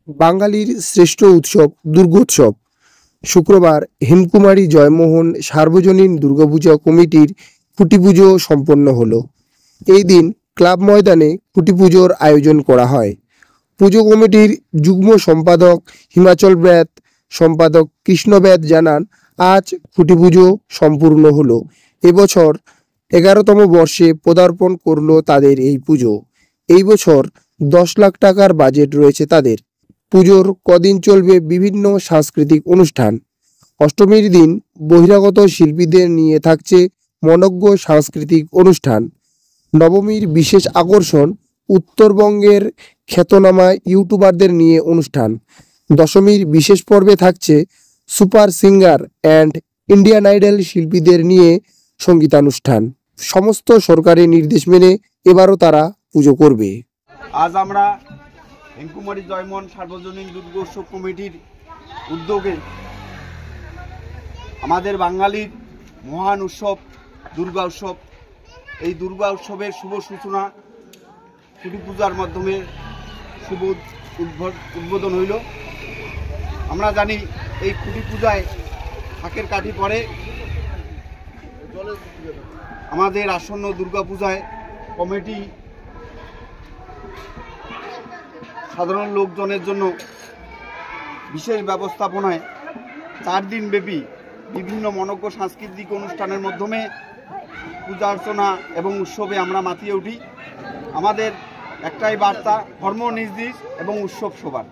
বাঙালির শ্রেষ্ঠ উৎসব দুর্গোৎসব। শুক্রবার হেমকুমারী জয়মোহন সার্বজনীন দুর্গাপূজা কমিটির খুঁটি পুজো সম্পন্ন হলো। এই দিন ক্লাব ময়দানে খুঁটি পুজোর আয়োজন করা হয়। পুজো কমিটির যুগ্ম সম্পাদক হিমাচল ব্যাত, সম্পাদক কৃষ্ণ ব্যাত জানান, আজ খুঁটি পুজো সম্পূর্ণ হলো। এবছর 11তম বর্ষে পদার্পণ করলো তাদের এই পুজো। এই বছর 10 লাখ টাকার বাজেট রয়েছে তাদের। পুজোর কদিন চলবে বিভিন্ন সাংস্কৃতিক অনুষ্ঠান। অষ্টমীর দিন বহিরাগত শিল্পীদের নিয়ে থাকছে মনোজ্ঞ সাংস্কৃতিক অনুষ্ঠান। নবমীর বিশেষ আকর্ষণ উত্তরবঙ্গের খ্যাতনামা ইউটিউবারদের নিয়ে অনুষ্ঠান। দশমীর বিশেষ পর্বে থাকছে super singer and Indian idol শিল্পীদের নিয়ে সঙ্গীতানুষ্ঠান। সমস্ত সরকারি নির্দেশ মেনে এবারও তারা পুজো করবে। আজ আমরা হেমকুমারী জয়মোহন সার্বজনীন দুর্গোৎসব কমিটির উদ্যোগে আমাদের বাঙালির মহান উৎসব দুর্গা উৎসব, এই দুর্গা উৎসবের শুভ সূচনা খুঁটি পূজার মাধ্যমে শুভ উদ্বোধন হইল। আমরা জানি এই খুঁটি পূজায় শাকের কাঠি পড়ে। আমাদের আসন্ন দুর্গা পূজায় কমিটি সাধারণ লোকজনের জন্য বিশেষ ব্যবস্থাপনায় 4 দিন ব্যাপী বিভিন্ন মনোজ্ঞ সাংস্কৃতিক অনুষ্ঠানের মাধ্যমে পূজা অর্চনা এবং উৎসবে আমরা মাতিয়ে উঠি। আমাদের একটাই বার্তা, ধর্ম নির্বিশেষে এবং উৎসব সবার।